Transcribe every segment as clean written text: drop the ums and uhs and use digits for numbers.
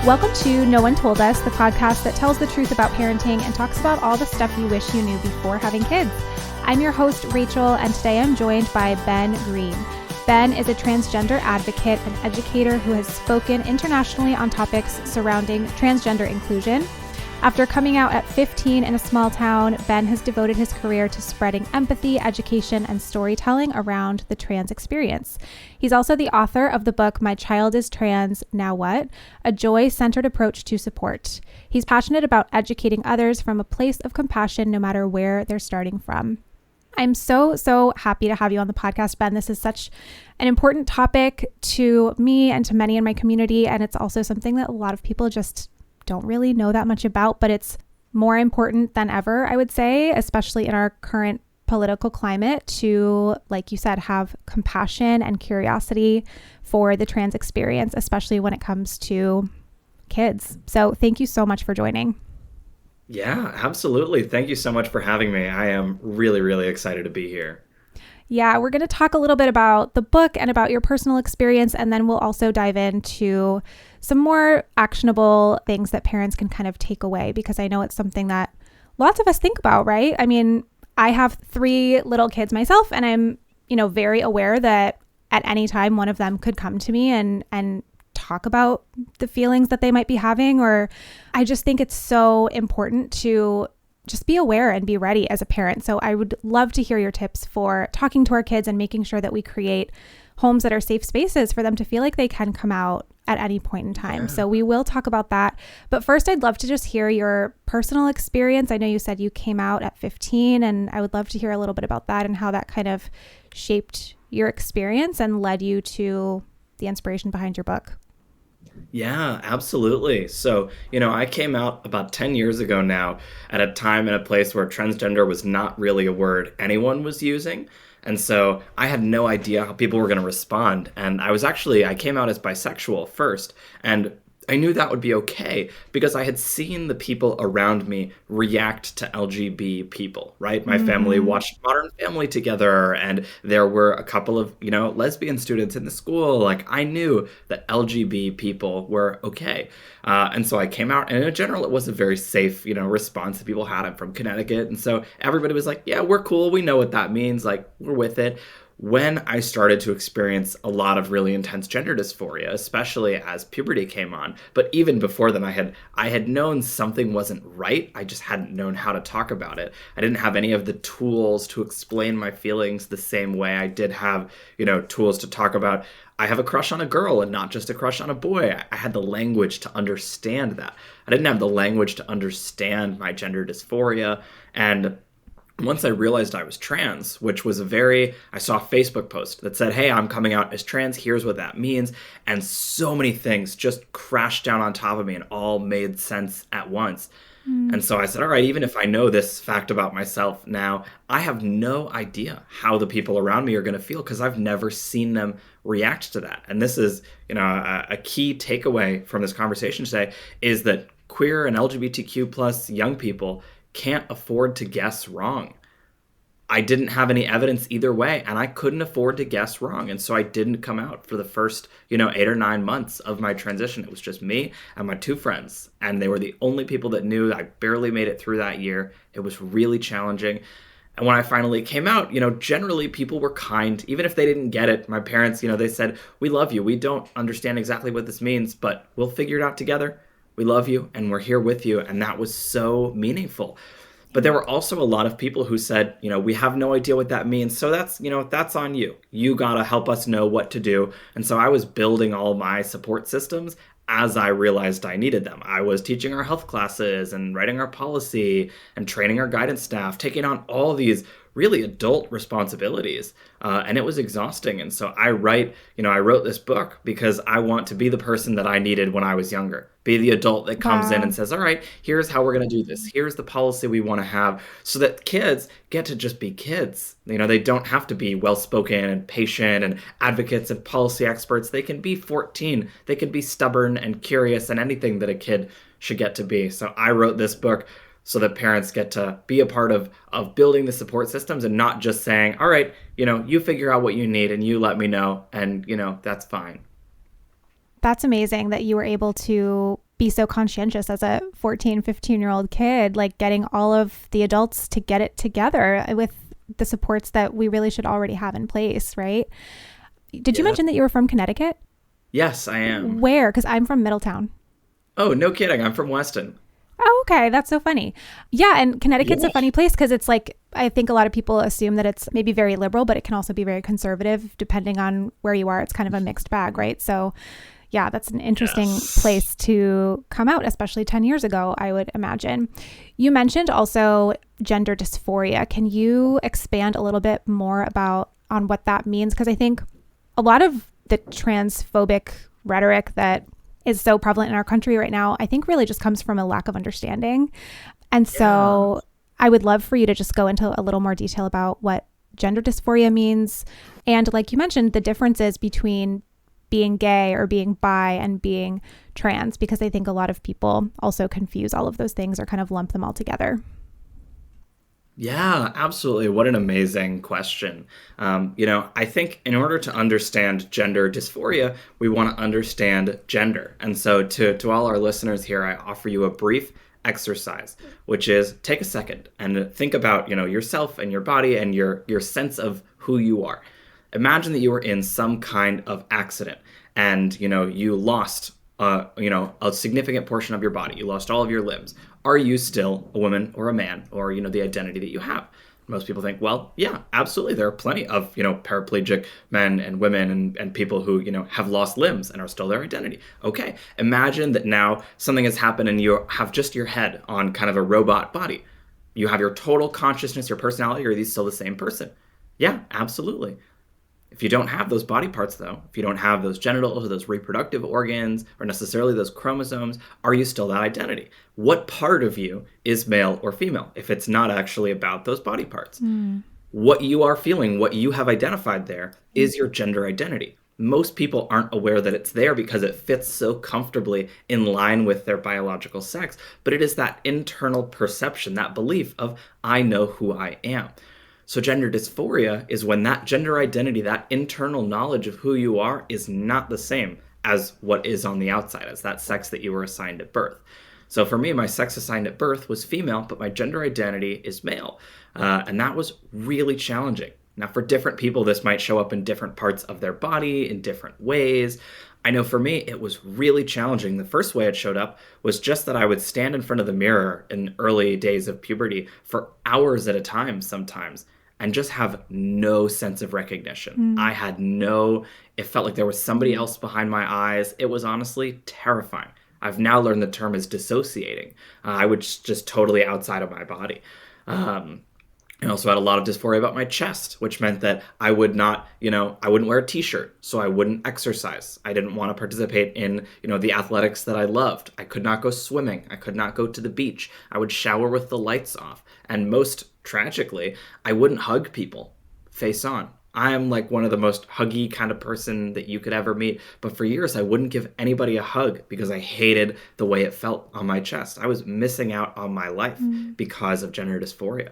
Welcome to No One Told Us, the podcast that tells the truth about parenting and talks about all the stuff you wish you knew before having kids. I'm your host, Rachel, and today I'm joined by Ben Greene. Ben is a transgender advocate and educator who has spoken internationally on topics surrounding transgender inclusion. After coming out at 15 in a small town, Ben has devoted his career to spreading empathy, education, and storytelling around the trans experience. He's also the author of the book, My Child is Trans, Now What? A joy-centered approach to support. He's passionate about educating others from a place of compassion, no matter where they're starting from. I'm so happy to have you on the podcast, Ben. This is such an important topic to me and to many in my community, and it's also something that a lot of people just don't really know that much about, but it's more important than ever, I would say, especially in our current political climate, to, like you said, have compassion and curiosity for the trans experience, especially when it comes to kids. So thank you so much for joining. Yeah, absolutely. Thank you so much for having me. I am really excited to be here. Yeah, we're going to talk a little bit about the book and about your personal experience, and then we'll also dive into some more actionable things that parents can kind of take away, because I know it's something that lots of us think about, right? I mean, I have 3 little kids myself, and I'm, very aware that at any time one of them could come to me and talk about the feelings that they might be having, or I just think it's so important to just be aware and be ready as a parent. So I would love to hear your tips for talking to our kids and making sure that we create homes that are safe spaces for them to feel like they can come out at any point in time. Yeah. So we will talk about that. But first, I'd love to just hear your personal experience. I know you said you came out at 15, and I would love to hear a little bit about that and how that kind of shaped your experience and led you to the inspiration behind your book. Yeah, absolutely. So, I came out about 10 years ago now at a time and a place where transgender was not really a word anyone was using. And so I had no idea how people were going to respond. And I came out as bisexual first. And I knew that would be okay because I had seen the people around me react to LGB people, right? My family watched Modern Family together, and there were a couple of, lesbian students in the school. Like, I knew that LGB people were okay. And so I came out, and in general, it was a very safe, response that people had. I'm from Connecticut. And so everybody was like, yeah, we're cool. We know what that means. Like, we're with it. When I started to experience a lot of really intense gender dysphoria, especially as puberty came on, but even before then, I had known something wasn't right. I just hadn't known how to talk about it. I didn't have any of the tools to explain my feelings the same way I did have, tools to talk about, I have a crush on a girl and not just a crush on a boy. I had the language to understand that. I didn't have the language to understand my gender dysphoria. And once I realized I was trans, which was I saw a Facebook post that said, hey, I'm coming out as trans, here's what that means. And so many things just crashed down on top of me and all made sense at once. And so I said, all right, even if I know this fact about myself now, I have no idea how the people around me are going to feel because I've never seen them react to that. And this is, a key takeaway from this conversation today is that queer and LGBTQ plus young people can't afford to guess wrong. I didn't have any evidence either way, and I couldn't afford to guess wrong. And so I didn't come out for the first, 8 or 9 months of my transition. It was just me and my 2 friends, and they were the only people that knew. I barely made it through that year. It was really challenging. And when I finally came out, generally people were kind. Even if they didn't get it, my parents, they said, we love you. We don't understand exactly what this means, but we'll figure it out together. We love you, and we're here with you. And that was so meaningful. But there were also a lot of people who said, we have no idea what that means. So that's on you. You got to help us know what to do. And so I was building all my support systems as I realized I needed them. I was teaching our health classes and writing our policy and training our guidance staff, taking on all these really adult responsibilities. And it was exhausting. And so I wrote this book because I want to be the person that I needed when I was younger. Be the adult that comes in and says, all right, here's how we're going to do this. Here's the policy we want to have, so that kids get to just be kids. They don't have to be well-spoken and patient and advocates and policy experts. They can be 14. They can be stubborn and curious and anything that a kid should get to be. So I wrote this book so that parents get to be a part of building the support systems and not just saying, all right, you figure out what you need and you let me know, and, that's fine. That's amazing that you were able to be so conscientious as a 14, 15-year-old kid, like getting all of the adults to get it together with the supports that we really should already have in place, right? Did you mention that you were from Connecticut? Yes, I am. Where? Because I'm from Middletown. Oh, no kidding. I'm from Weston. Oh, okay. That's so funny. Yeah. And Connecticut's a funny place because it's like, I think a lot of people assume that it's maybe very liberal, but it can also be very conservative depending on where you are. It's kind of a mixed bag, right? So yeah, that's an interesting place to come out, especially 10 years ago, I would imagine. You mentioned also gender dysphoria. Can you expand a little bit more on what that means? Because I think a lot of the transphobic rhetoric that is so prevalent in our country right now, I think really just comes from a lack of understanding. And so I would love for you to just go into a little more detail about what gender dysphoria means. And like you mentioned, the differences between being gay or being bi and being trans, because I think a lot of people also confuse all of those things or kind of lump them all together. Yeah, absolutely. What an amazing question. I think in order to understand gender dysphoria, we want to understand gender. And so to all our listeners here, I offer you a brief exercise, which is take a second and think about, yourself and your body and your sense of who you are. Imagine that you were in some kind of accident and, you lost a significant portion of your body. You lost all of your limbs. Are you still a woman or a man, or, the identity that you have? Most people think, well, yeah, absolutely. There are plenty of, paraplegic men and women and people who, have lost limbs and are still their identity. Okay. Imagine that now something has happened and you have just your head on kind of a robot body. You have your total consciousness, your personality, or are these still the same person? Yeah, absolutely. If you don't have those body parts, though, if you don't have those genitals or those reproductive organs or necessarily those chromosomes, are you still that identity? What part of you is male or female if it's not actually about those body parts? What you are feeling, what you have identified there is your gender identity. Most people aren't aware that it's there because it fits so comfortably in line with their biological sex, but it is that internal perception, that belief of, I know who I am. So gender dysphoria is when that gender identity, that internal knowledge of who you are is not the same as what is on the outside, as that sex that you were assigned at birth. So for me, my sex assigned at birth was female, but my gender identity is male. And that was really challenging. Now, for different people, this might show up in different parts of their body in different ways. I know for me, it was really challenging. The first way it showed up was just that I would stand in front of the mirror in early days of puberty for hours at a time sometimes, and just have no sense of recognition. It felt like there was somebody else behind my eyes. It was honestly terrifying. I've now learned the term is dissociating. I was just totally outside of my body. I also had a lot of dysphoria about my chest, which meant that I would not, I wouldn't wear a t-shirt, so I wouldn't exercise. I didn't want to participate in, the athletics that I loved. I could not go swimming. I could not go to the beach. I would shower with the lights off. And most tragically, I wouldn't hug people face on. I am like one of the most huggy kind of person that you could ever meet. But for years, I wouldn't give anybody a hug because I hated the way it felt on my chest. I was missing out on my life because of gender dysphoria.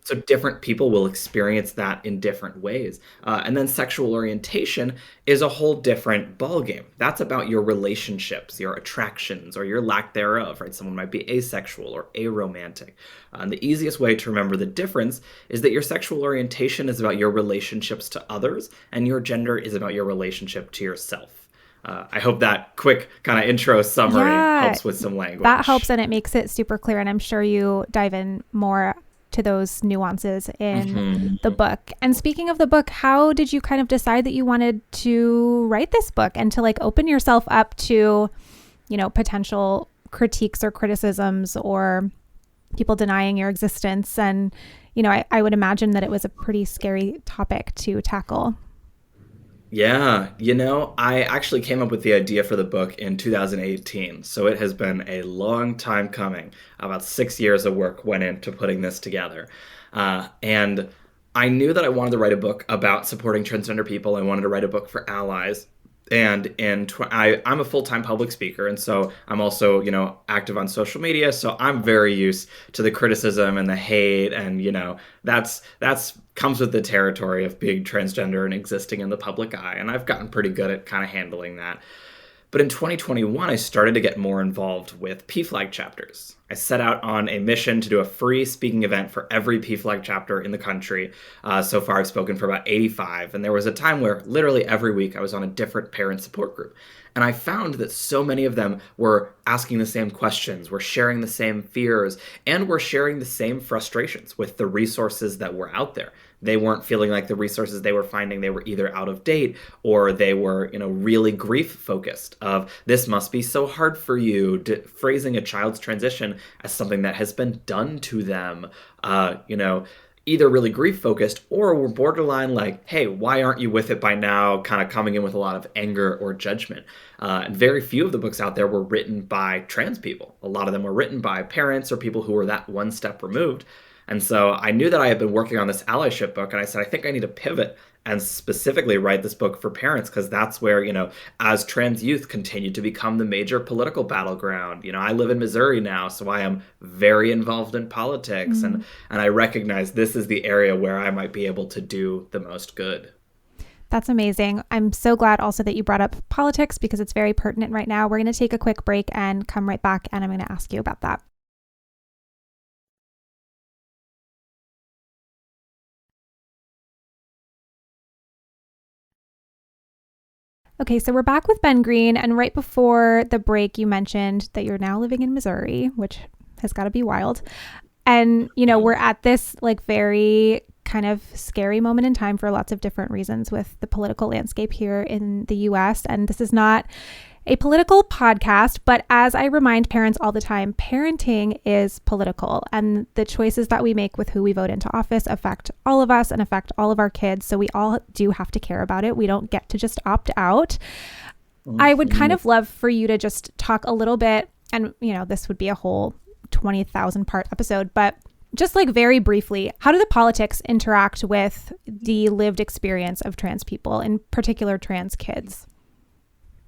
So different people will experience that in different ways. And then sexual orientation is a whole different ballgame. That's about your relationships, your attractions, or your lack thereof, right? Someone might be asexual or aromantic. And the easiest way to remember the difference is that your sexual orientation is about your relationships to others, and your gender is about your relationship to yourself. I hope that quick kind of intro summary helps with some language. That helps, and it makes it super clear. And I'm sure you dive in more to those nuances in the book. And speaking of the book, how did you kind of decide that you wanted to write this book and to like open yourself up to, potential critiques or criticisms or people denying your existence? And, I would imagine that it was a pretty scary topic to tackle. Yeah, I actually came up with the idea for the book in 2018, so it has been a long time coming. About 6 years of work went into putting this together. And I knew that I wanted to write a book about supporting transgender people. I wanted to write a book for allies. And I'm a full-time public speaker, and so I'm also, active on social media. So I'm very used to the criticism and the hate, and that's comes with the territory of being transgender and existing in the public eye. And I've gotten pretty good at kind of handling that. But in 2021, I started to get more involved with PFLAG chapters. I set out on a mission to do a free speaking event for every PFLAG chapter in the country. So far, I've spoken for about 85. And there was a time where literally every week I was on a different parent support group. And I found that so many of them were asking the same questions, were sharing the same fears, and were sharing the same frustrations with the resources that were out there. They weren't feeling like the resources they were finding, they were either out of date or they were, really grief focused of this must be so hard for you, phrasing a child's transition as something that has been done to them, either really grief focused or were borderline like, hey, why aren't you with it by now? Kind of coming in with a lot of anger or judgment. And very few of the books out there were written by trans people. A lot of them were written by parents or people who were that one step removed. And so I knew that I had been working on this allyship book, and I said, I think I need to pivot and specifically write this book for parents, because that's where, as trans youth continue to become the major political battleground. I live in Missouri now, so I am very involved in politics, and I recognize this is the area where I might be able to do the most good. That's amazing. I'm so glad also that you brought up politics because it's very pertinent right now. We're going to take a quick break and come right back, and I'm going to ask you about that. Okay, so we're back with Ben Greene, and right before the break, you mentioned that you're now living in Missouri, which has got to be wild. And, we're at this very kind of scary moment in time for lots of different reasons with the political landscape here in the US. And this is not a political podcast, but as I remind parents all the time, parenting is political, and the choices that we make with who we vote into office affect all of us and affect all of our kids. So we all do have to care about it. We don't get to just opt out. I would kind of love for you to just talk a little bit, and this would be a whole 20,000 part episode, but just very briefly, how do the politics interact with the lived experience of trans people, in particular trans kids?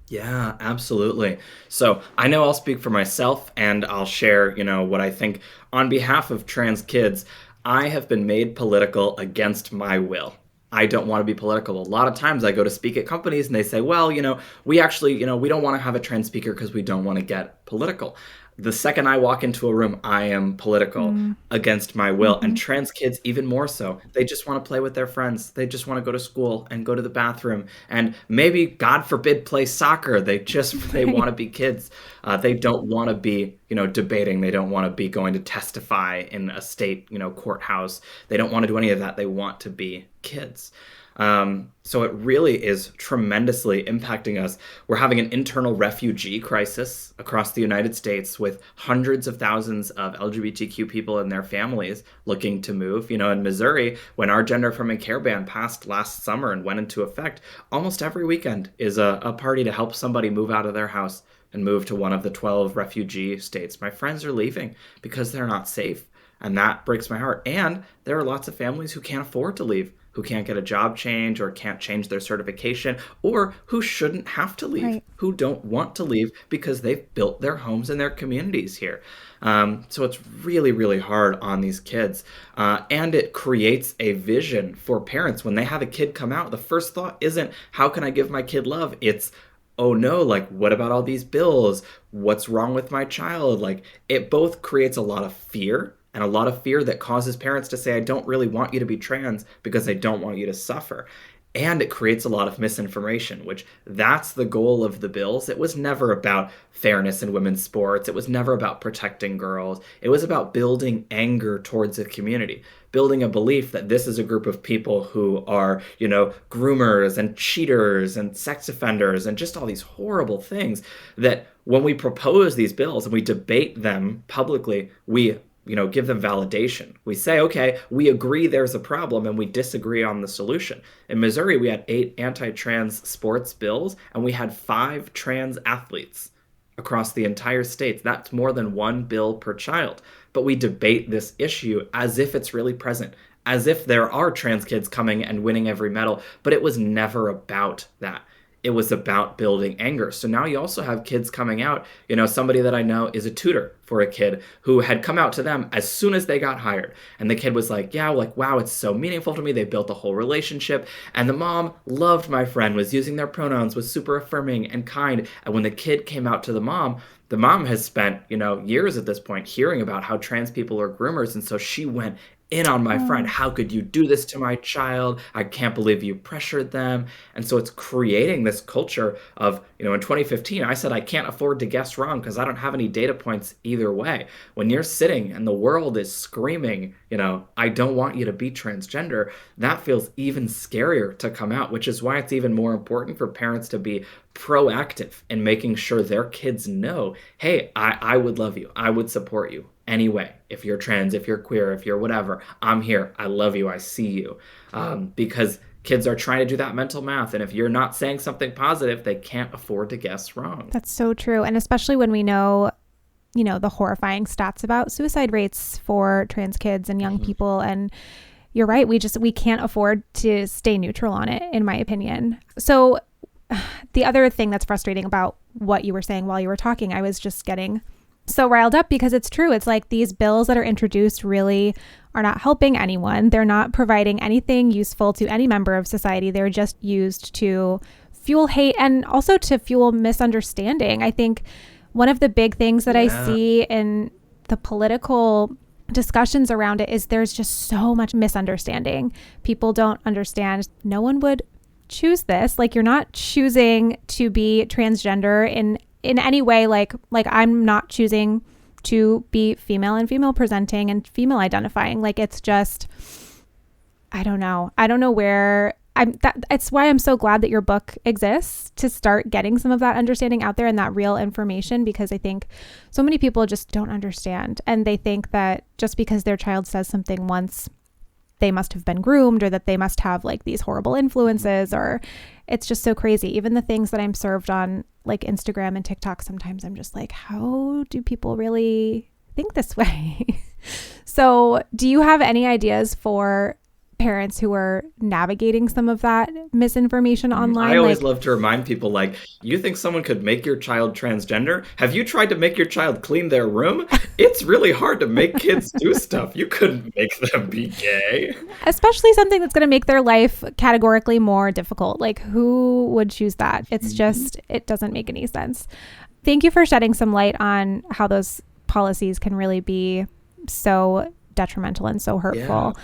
Yeah, absolutely. So I know I'll speak for myself, and I'll share, what I think on behalf of trans kids. I have been made political against my will. I don't want to be political. A lot of times I go to speak at companies and they say, well, we actually, we don't want to have a trans speaker because we don't want to get political. The second I walk into a room, I am political against my will. And trans kids, even more so. They just want to play with their friends. They just want to go to school and go to the bathroom and maybe, God forbid, play soccer. They want to be kids. They don't want to be, debating. They don't want to be going to testify in a state, courthouse. They don't want to do any of that. They want to be kids. So it really is tremendously impacting us. We're having an internal refugee crisis across the United States with hundreds of thousands of LGBTQ people and their families looking to move. In Missouri, when our gender affirming care ban passed last summer and went into effect, almost every weekend is a party to help somebody move out of their house and move to one of the 12 refugee states. My friends are leaving because they're not safe. And that breaks my heart. And there are lots of families who can't afford to leave, who can't get a job change or can't change their certification, or who shouldn't have to leave, who don't want to leave because they've built their homes and their communities here. So it's really, really hard on these kids. And it creates a vision for parents. When they have a kid come out, the first thought isn't, how can I give my kid love? It's, oh no, what about all these bills? What's wrong with my child? It both creates a lot of fear, and a lot of fear that causes parents to say, I don't really want you to be trans because I don't want you to suffer. And it creates a lot of misinformation, which that's the goal of the bills. It was never about fairness in women's sports. It was never about protecting girls. It was about building anger towards the community, building a belief that this is a group of people who are, groomers and cheaters and sex offenders and just all these horrible things that when we propose these bills and we debate them publicly, we give them validation. We say, okay, we agree there's a problem and we disagree on the solution. In Missouri, we had 8 anti-trans sports bills and we had 5 trans athletes across the entire state. That's more than 1 bill per child. But we debate this issue as if it's really present, as if there are trans kids coming and winning every medal. But it was never about that. it was about building anger. So now you also have kids coming out. Somebody that I know is a tutor for a kid who had come out to them as soon as they got hired. And the kid was like, yeah, like, wow, it's so meaningful to me. They built a whole relationship. And the mom loved my friend, was using their pronouns, was super affirming and kind. And when the kid came out to the mom has spent, years at this point hearing about how trans people are groomers. And so she went in on my friend. How could you do this to my child? I can't believe you pressured them. And so it's creating this culture of, in 2015, I said I can't afford to guess wrong because I don't have any data points either way. When you're sitting and the world is screaming, I don't want you to be transgender, that feels even scarier to come out, which is why it's even more important for parents to be proactive in making sure their kids know, hey, I would love you. I would support you anyway. If you're trans, if you're queer, if you're whatever, I'm here. I love you. I see you. Because kids are trying to do that mental math. And if you're not saying something positive, they can't afford to guess wrong. That's so true. And especially when we know, the horrifying stats about suicide rates for trans kids and young people. And you're right. We can't afford to stay neutral on it, in my opinion. So the other thing that's frustrating about what you were saying while you were talking, I was just getting so riled up because it's true. It's like these bills that are introduced really are not helping anyone. They're not providing anything useful to any member of society. They're just used to fuel hate and also to fuel misunderstanding. I think one of the big things that I see in the political discussions around it is there's just so much misunderstanding. People don't understand. No one would choose this. Like, you're not choosing to be transgender in any way. Like I'm not choosing to be female and female presenting and female identifying. Like, it's just, I don't know where it's why I'm so glad that your book exists, to start getting some of that understanding out there and that real information, because I think so many people just don't understand. And they think that just because their child says something once, they must have been groomed, or that they must have like these horrible influences, or it's just so crazy. Even the things that I'm served on like Instagram and TikTok, sometimes I'm just like, how do people really think this way? So do you have any ideas for parents who are navigating some of that misinformation online? I always love to remind people, like, you think someone could make your child transgender? Have you tried to make your child clean their room? It's really hard to make kids do stuff. You couldn't make them be gay. Especially something that's going to make their life categorically more difficult. Like, who would choose that? It's just, it doesn't make any sense. Thank you for shedding some light on how those policies can really be so detrimental and so hurtful. Yeah.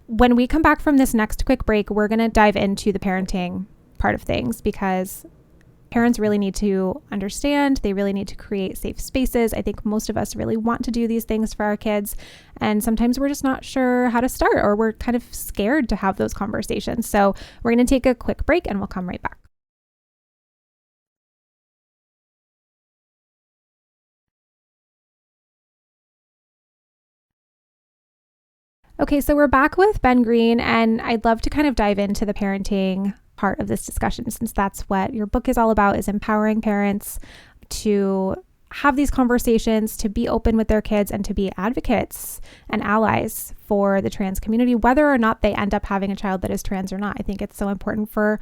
When we come back from this next quick break, we're going to dive into the parenting part of things, because parents really need to understand. They really need to create safe spaces. I think most of us really want to do these things for our kids. And sometimes we're just not sure how to start, or we're kind of scared to have those conversations. So we're going to take a quick break and we'll come right back. Okay, so we're back with Ben Greene, and I'd love to kind of dive into the parenting part of this discussion, since that's what your book is all about, is empowering parents to have these conversations, to be open with their kids, and to be advocates and allies for the trans community, whether or not they end up having a child that is trans or not. I think it's so important for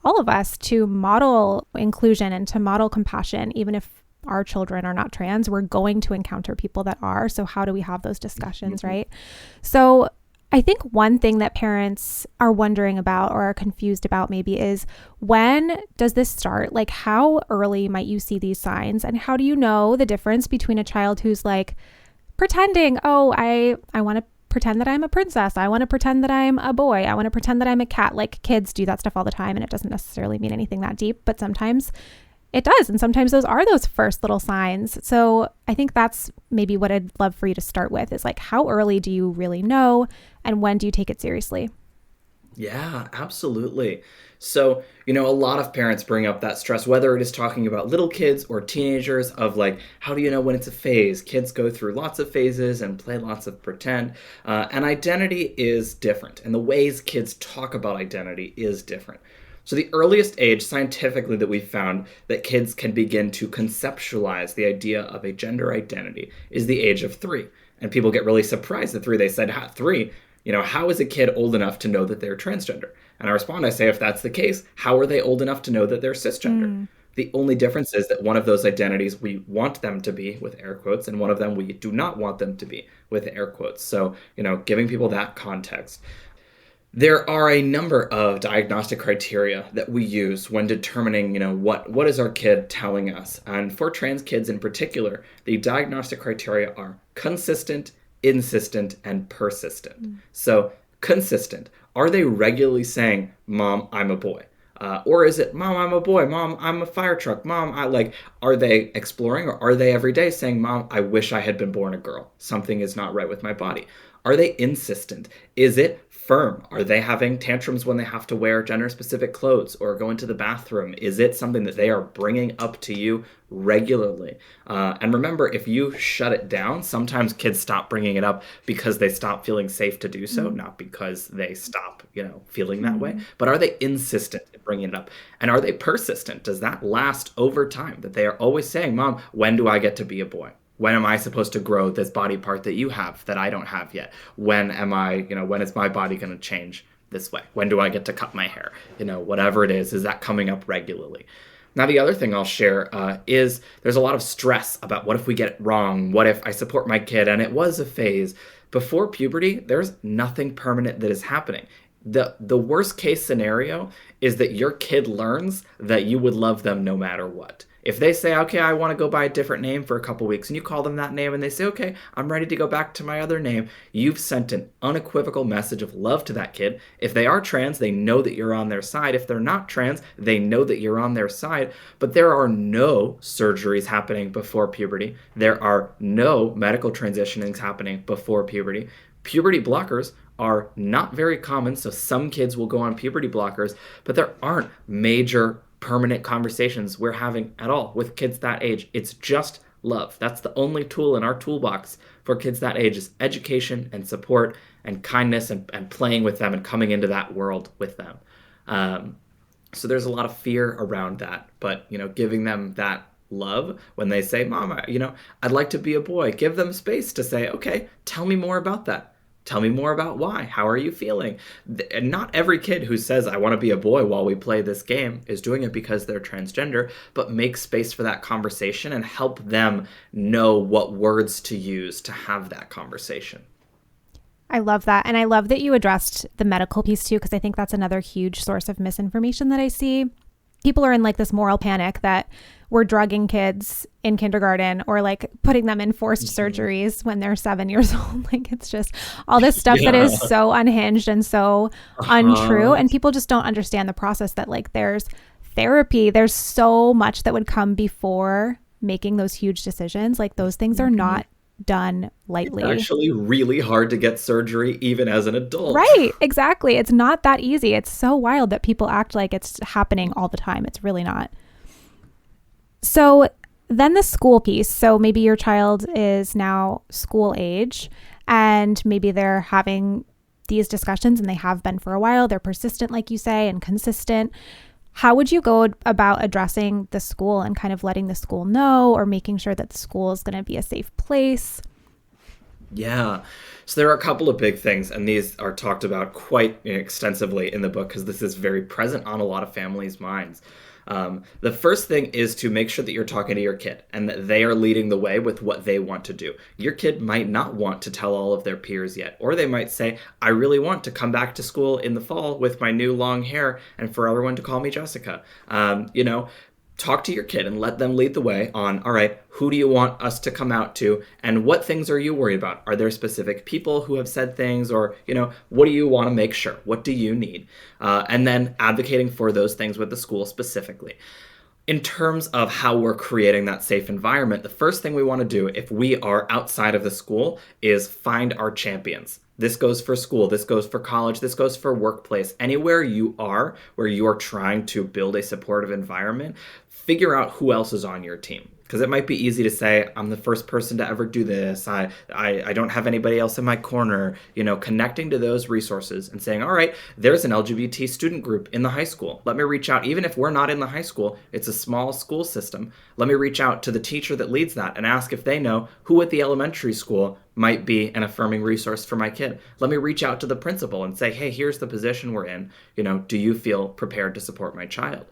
all of us to model inclusion and to model compassion, even if our children are not trans. We're going to encounter people that are. So how do we have those discussions, right? So I think one thing that parents are wondering about or are confused about maybe is, when does this start? Like, how early might you see these signs? And how do you know the difference between a child who's like pretending, oh, I want to pretend that I'm a princess. I want to pretend that I'm a boy. I want to pretend that I'm a cat. Like, kids do that stuff all the time, and it doesn't necessarily mean anything that deep, but sometimes it does. And sometimes those are those first little signs. So I think that's maybe what I'd love for you to start with, is like, how early do you really know, and when do you take it seriously? Yeah, absolutely. So, a lot of parents bring up that stress, whether it is talking about little kids or teenagers, of like, how do you know when it's a phase? Kids go through lots of phases and play lots of pretend. And identity is different. And the ways kids talk about identity is different. So the earliest age scientifically that we've found that kids can begin to conceptualize the idea of a gender identity is the age of 3. And people get really surprised at 3. They said, 3? How is a kid old enough to know that they're transgender? And I respond, I say, if that's the case, how are they old enough to know that they're cisgender? The only difference is that one of those identities we want them to be, with air quotes, and one of them we do not want them to be, with air quotes. So, giving people that context. There are a number of diagnostic criteria that we use when determining, what is our kid telling us. And for trans kids in particular, the diagnostic criteria are consistent, insistent, and persistent. So consistent. Are they regularly saying, Mom, I'm a boy? Or is it, Mom, I'm a boy, Mom, I'm a fire truck, Mom, are they exploring, or are they every day saying, Mom, I wish I had been born a girl. Something is not right with my body. Are they insistent? Is it firm? Are they having tantrums when they have to wear gender-specific clothes or go into the bathroom? Is it something that they are bringing up to you regularly? And remember, if you shut it down, sometimes kids stop bringing it up because they stop feeling safe to do so, not because they stop, feeling that way. But are they insistent in bringing it up? And are they persistent? Does that last over time? That they are always saying, Mom, when do I get to be a boy? When am I supposed to grow this body part that you have that I don't have yet? When when is my body going to change this way? When do I get to cut my hair? Whatever it is that coming up regularly? Now, the other thing I'll share is there's a lot of stress about what if we get it wrong? What if I support my kid and it was a phase? Before puberty, there's nothing permanent that is happening. The worst case scenario is that your kid learns that you would love them no matter what. If they say, okay, I want to go by a different name for a couple weeks, and you call them that name and they say, okay, I'm ready to go back to my other name, you've sent an unequivocal message of love to that kid. If they are trans, they know that you're on their side. If they're not trans, they know that you're on their side. But there are no surgeries happening before puberty. There are no medical transitionings happening before puberty. Puberty blockers are not very common, so some kids will go on puberty blockers, but there aren't major permanent conversations we're having at all with kids that age. It's just love. That's the only tool in our toolbox for kids that age, is education and support and kindness and playing with them and coming into that world with them. So there's a lot of fear around that, but giving them that love when they say, Mom, I'd like to be a boy, give them space to say, okay, tell me more about that. Tell me more about why. How are you feeling? And not every kid who says, I want to be a boy while we play this game is doing it because they're transgender, but make space for that conversation and help them know what words to use to have that conversation. I love that. And I love that you addressed the medical piece too, because I think that's another huge source of misinformation that I see. People are in this moral panic that we're drugging kids in kindergarten or putting them in forced surgeries when they're 7 years old. It's just all this stuff that is so unhinged and so untrue. And people just don't understand the process that there's therapy. There's so much that would come before making those huge decisions. Those things are not done lightly. It's actually really hard to get surgery even as an adult. Right, exactly. It's not that easy. It's so wild that people act like it's happening all the time. It's really not. So then the school piece. So maybe your child is now school age and maybe they're having these discussions and they have been for a while. They're persistent, like you say, and consistent. How would you go about addressing the school and kind of letting the school know or making sure that the school is going to be a safe place? Yeah. So there are a couple of big things, and these are talked about quite extensively in the book because this is very present on a lot of families' minds. The first thing is to make sure that you're talking to your kid and that they are leading the way with what they want to do. Your kid might not want to tell all of their peers yet, or they might say, I really want to come back to school in the fall with my new long hair and for everyone to call me Jessica. Talk to your kid and let them lead the way on, all right, who do you want us to come out to and what things are you worried about? Are there specific people who have said things or, what do you want to make sure? What do you need? And then advocating for those things with the school specifically. In terms of how we're creating that safe environment, the first thing we want to do if we are outside of the school is find our champions. This goes for school, this goes for college, this goes for workplace. Anywhere you are where you are trying to build a supportive environment, figure out who else is on your team. Because it might be easy to say, I'm the first person to ever do this. I don't have anybody else in my corner. Connecting to those resources and saying, all right, there's an LGBT student group in the high school. Let me reach out. Even if we're not in the high school, it's a small school system. Let me reach out to the teacher that leads that and ask if they know who at the elementary school might be an affirming resource for my kid. Let me reach out to the principal and say, hey, here's the position we're in. Do you feel prepared to support my child?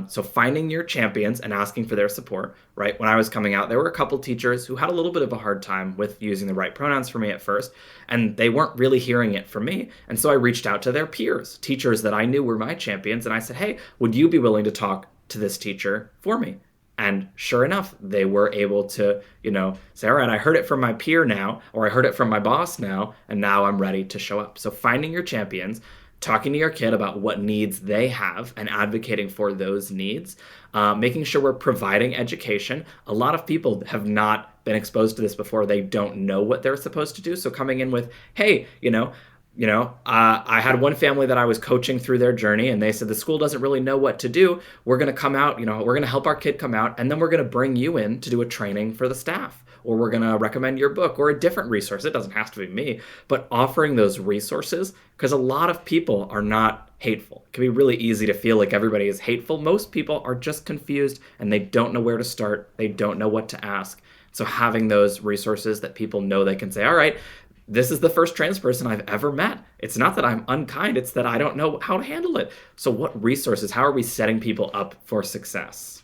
So finding your champions and asking for their support, right? When I was coming out, there were a couple teachers who had a little bit of a hard time with using the right pronouns for me at first, and they weren't really hearing it from me. And so I reached out to their peers, teachers that I knew were my champions, and I said, hey, would you be willing to talk to this teacher for me? And sure enough, they were able to, say, all right, I heard it from my peer now, or I heard it from my boss now, and now I'm ready to show up. So finding your champions, talking to your kid about what needs they have and advocating for those needs, making sure we're providing education. A lot of people have not been exposed to this before. They don't know what they're supposed to do. So coming in with, hey, I had one family that I was coaching through their journey, and they said the school doesn't really know what to do. We're going to come out, we're going to help our kid come out, and then we're going to bring you in to do a training for the staff, or we're going to recommend your book or a different resource. It doesn't have to be me, but offering those resources, because a lot of people are not hateful. It can be really easy to feel like everybody is hateful. Most people are just confused, and they don't know where to start. They don't know what to ask. So having those resources that people know they can say, all right, this is the first trans person I've ever met. It's not that I'm unkind, it's that I don't know how to handle it. So what resources, how are we setting people up for success?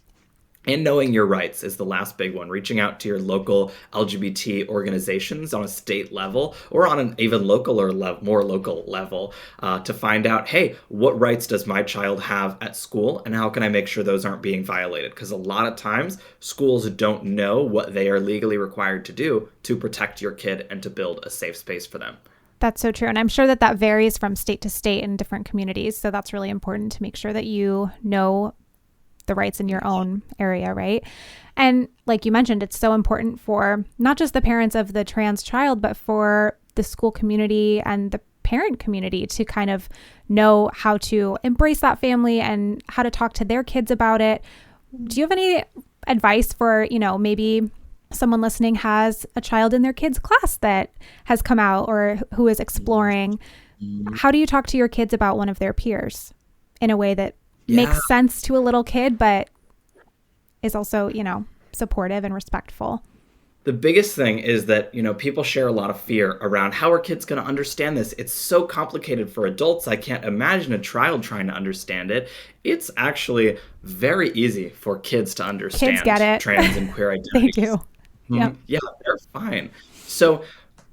And knowing your rights is the last big one. Reaching out to your local LGBT organizations on a state level or on an even local or more local level to find out, hey, what rights does my child have at school and how can I make sure those aren't being violated? Because a lot of times schools don't know what they are legally required to do to protect your kid and to build a safe space for them. That's so true. And I'm sure that varies from state to state in different communities. So that's really important to make sure that you know the rights in your own area, right? And like you mentioned, it's so important for not just the parents of the trans child, but for the school community and the parent community to kind of know how to embrace that family and how to talk to their kids about it. Do you have any advice for, maybe someone listening has a child in their kid's class that has come out or who is exploring? How do you talk to your kids about one of their peers in a way that makes sense to a little kid, but is also, supportive and respectful? The biggest thing is that, people share a lot of fear around how are kids going to understand this? It's so complicated for adults. I can't imagine a child trying to understand it. It's actually very easy for kids to understand. Kids get it. Trans and queer identities. They do. Yep. Yeah, they're fine. So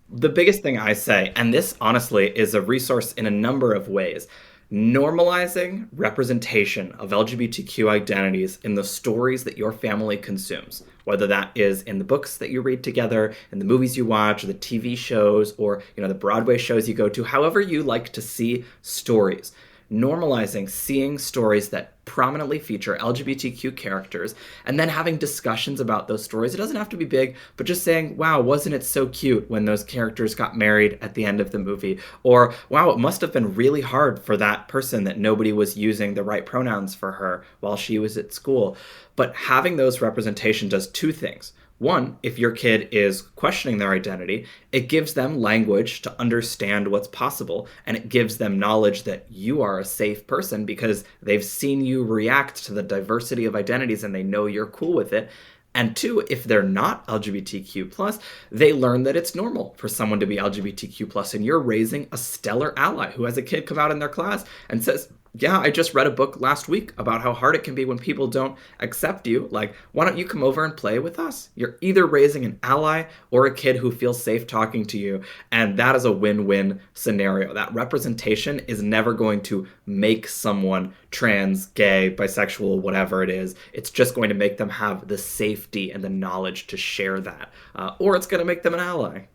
the biggest thing I say, and this honestly is a resource in a number of ways, normalizing representation of LGBTQ identities in the stories that your family consumes, whether that is in the books that you read together, in the movies you watch, or the TV shows, or the Broadway shows you go to, however you like to see stories. Normalizing seeing stories that prominently feature LGBTQ characters and then having discussions about those stories. It doesn't have to be big, but just saying, wow, wasn't it so cute when those characters got married at the end of the movie? Or, wow, it must have been really hard for that person that nobody was using the right pronouns for her while she was at school. But having those representation does two things. One, if your kid is questioning their identity, it gives them language to understand what's possible, and it gives them knowledge that you are a safe person because they've seen you react to the diversity of identities and they know you're cool with it. And two, if they're not LGBTQ+, they learn that it's normal for someone to be LGBTQ+, and you're raising a stellar ally who has a kid come out in their class and says, yeah, I just read a book last week about how hard it can be when people don't accept you. Like, why don't you come over and play with us? You're either raising an ally or a kid who feels safe talking to you. And that is a win-win scenario. That representation is never going to make someone trans, gay, bisexual, whatever it is. It's just going to make them have the safety and the knowledge to share that. Or it's going to make them an ally.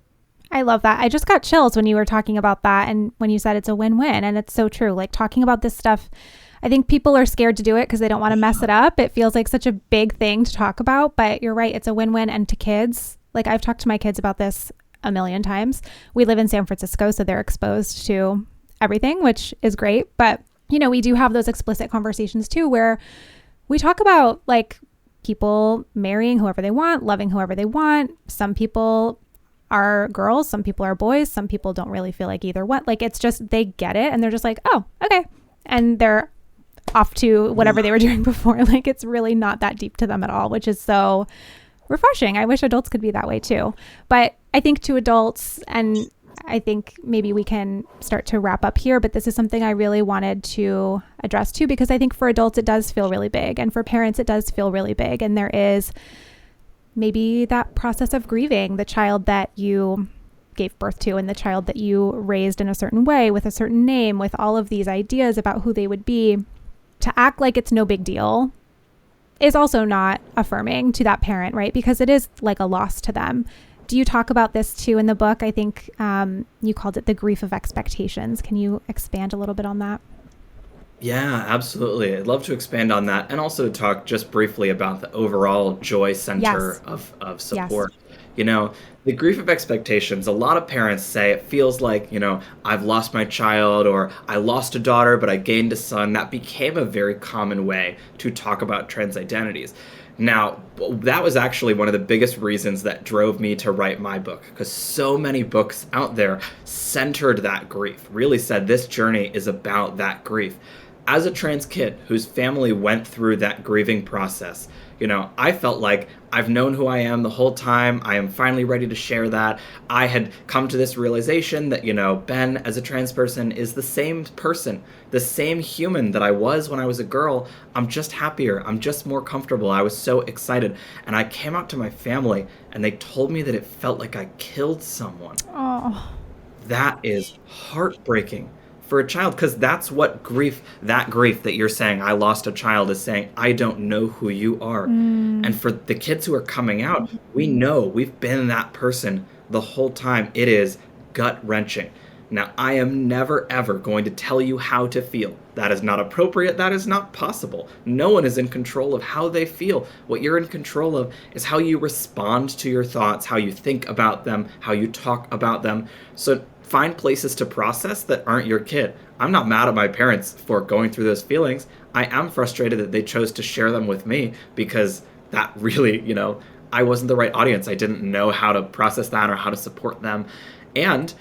I love that. I just got chills when you were talking about that and when you said it's a win-win, and it's so true. Like, talking about this stuff, I think people are scared to do it because they don't want to mess it up. It feels like such a big thing to talk about, but you're right. It's a win-win. And to kids, like, I've talked to my kids about this a million times. We live in San Francisco, so they're exposed to everything, which is great. But, we do have those explicit conversations too, where we talk about like people marrying whoever they want, loving whoever they want. Some people are girls, some people are boys, some people don't really feel like either one. Like, it's just, they get it and they're just like, oh, okay. And they're off to whatever they were doing before. Like, it's really not that deep to them at all, which is so refreshing. I wish adults could be that way too. But I think to adults, and I think maybe we can start to wrap up here, but this is something I really wanted to address too, because I think for adults, it does feel really big. And for parents, it does feel really big. And there is maybe that process of grieving the child that you gave birth to and the child that you raised in a certain way with a certain name, with all of these ideas about who they would be. To act like it's no big deal is also not affirming to that parent, right? Because it is like a loss to them. Do you talk about this too in the book? I think you called it the grief of expectations. Can you expand a little bit on that? Yeah, absolutely. I'd love to expand on that and also talk just briefly about the overall joy center of support. Yes. The grief of expectations, a lot of parents say it feels like, I've lost my child, or I lost a daughter, but I gained a son. That became a very common way to talk about trans identities. Now, that was actually one of the biggest reasons that drove me to write my book, because so many books out there centered that grief, really said this journey is about that grief. As a trans kid whose family went through that grieving process, I felt like I've known who I am the whole time. I am finally ready to share that. I had come to this realization that, Ben, as a trans person, is the same person, the same human that I was when I was a girl. I'm just happier. I'm just more comfortable. I was so excited. And I came out to my family and they told me that it felt like I killed someone. Oh. That is heartbreaking for a child, because that's what that grief that you're saying, I lost a child, is saying, I don't know who you are. And for the kids who are coming out, we know we've been that person the whole time. It is gut-wrenching. Now, I am never, ever going to tell you how to feel. That is not appropriate. That is not possible. No one is in control of how they feel. What you're in control of is how you respond to your thoughts, how you think about them, how you talk about them. So find places to process that aren't your kid. I'm not mad at my parents for going through those feelings. I am frustrated that they chose to share them with me, because that really, I wasn't the right audience. I didn't know how to process that or how to support them. And,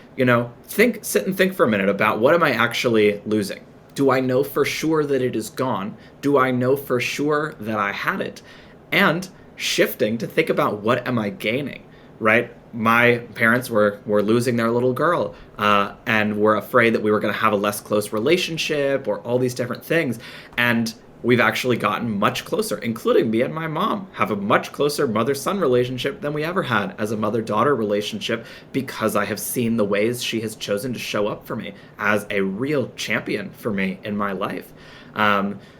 sit and think for a minute about, what am I actually losing? Do I know for sure that it is gone? Do I know for sure that I had it? And shifting to think about, what am I gaining, right? My parents were losing their little girl and were afraid that we were going to have a less close relationship, or all these different things. And we've actually gotten much closer, including me and my mom have a much closer mother-son relationship than we ever had as a mother-daughter relationship, because I have seen the ways she has chosen to show up for me as a real champion for me in my life.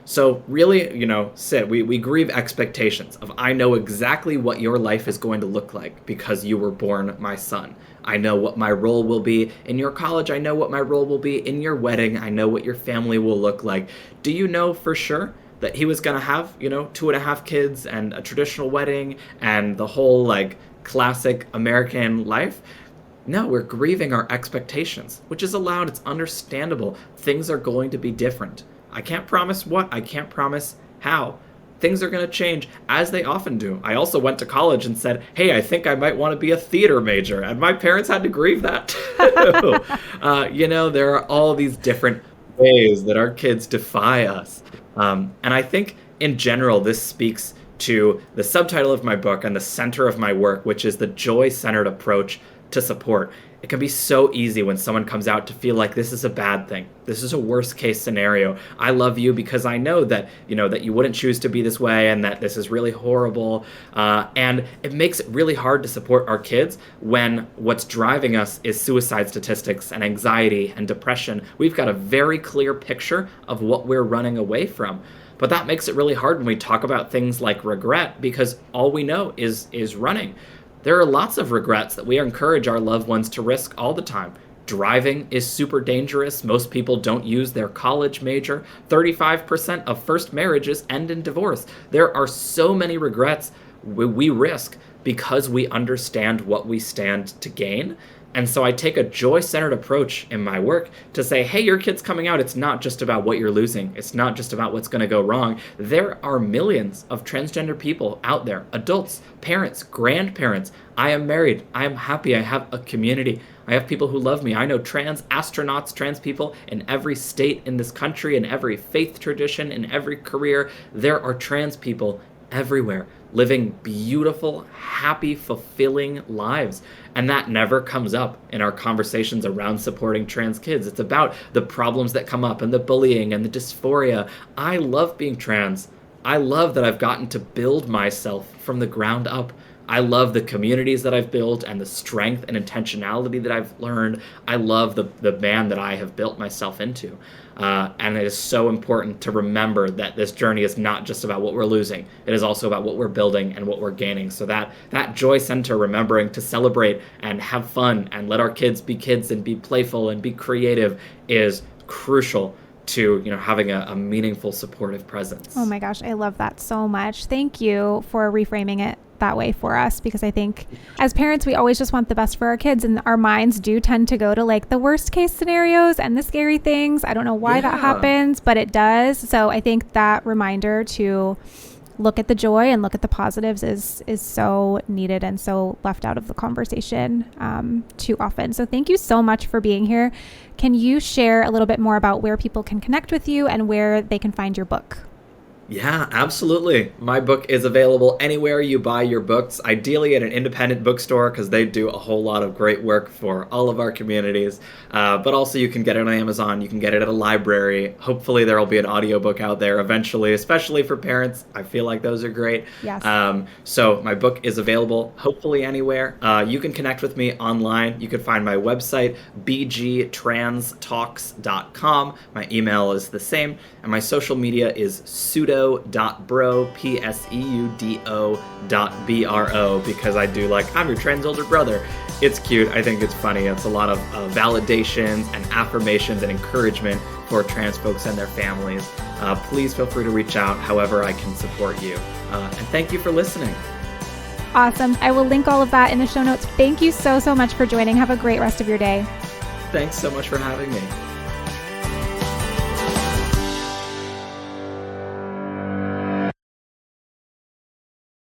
So really, Sid, we grieve expectations of, I know exactly what your life is going to look like because you were born my son. I know what my role will be in your college. I know what my role will be in your wedding. I know what your family will look like. Do you know for sure that he was going to have, 2.5 kids and a traditional wedding and the whole classic American life? No, we're grieving our expectations, which is allowed. It's understandable. Things are going to be different. I can't promise what, I can't promise how. Things are going to change, as they often do. I also went to college and said, hey, I think I might want to be a theater major. And my parents had to grieve that too. There are all these different ways that our kids defy us. And I think in general, this speaks to the subtitle of my book and the center of my work, which is the joy-centered approach to support. It can be so easy when someone comes out to feel like this is a bad thing. This is a worst case scenario. I love you because I know that, that you wouldn't choose to be this way, and that this is really horrible. And it makes it really hard to support our kids when what's driving us is suicide statistics and anxiety and depression. We've got a very clear picture of what we're running away from. But that makes it really hard when we talk about things like regret, because all we know is running. There are lots of regrets that we encourage our loved ones to risk all the time. Driving is super dangerous. Most people don't use their college major. 35% of first marriages end in divorce. There are so many regrets we risk because we understand what we stand to gain. And so I take a joy-centered approach in my work to say, hey, your kid's coming out. It's not just about what you're losing. It's not just about what's going to go wrong. There are millions of transgender people out there, adults, parents, grandparents. I am married. I am happy. I have a community. I have people who love me. I know trans astronauts, trans people in every state in this country, in every faith tradition, in every career. There are trans people everywhere. living beautiful, happy, fulfilling lives. And that never comes up in our conversations around supporting trans kids. It's about the problems that come up and the bullying and the dysphoria. I love being trans. I love that I've gotten to build myself from the ground up. I love the communities that I've built and the strength and intentionality that I've learned. I love the man that I have built myself into. And it is so important to remember that this journey is not just about what we're losing. It is also about what we're building and what we're gaining. So that Joy Center, remembering to celebrate and have fun and let our kids be kids and be playful and be creative, is crucial to having a meaningful, supportive presence. Oh my gosh, I love that so much. Thank you for reframing it that way for us, because I think as parents, we always just want the best for our kids, and our minds do tend to go to like the worst case scenarios and the scary things. I don't know why that happens, but it does. So I think that reminder to look at the joy and look at the positives is so needed and so left out of the conversation too often. So thank you so much for being here. Can you share a little bit more about where people can connect with you and where they can find your book? Yeah, absolutely. My book is available anywhere you buy your books, ideally at an independent bookstore, because they do a whole lot of great work for all of our communities. But also you can get it on Amazon. You can get it at a library. Hopefully there will be an audiobook out there eventually, especially for parents. I feel like those are great. Yes. So my book is available hopefully anywhere. You can connect with me online. You can find my website, bgtranstalks.com. My email is the same. And my social media is pseudo.bro, pseudo.bro, because I do I'm your trans older brother. It's cute. I think it's funny. It's a lot of validations and affirmations and encouragement for trans folks and their families. Please feel free to reach out however I can support you. And thank you for listening. Awesome. I will link all of that in the show notes. Thank you so much for joining. Have a great rest of your day. Thanks so much for having me.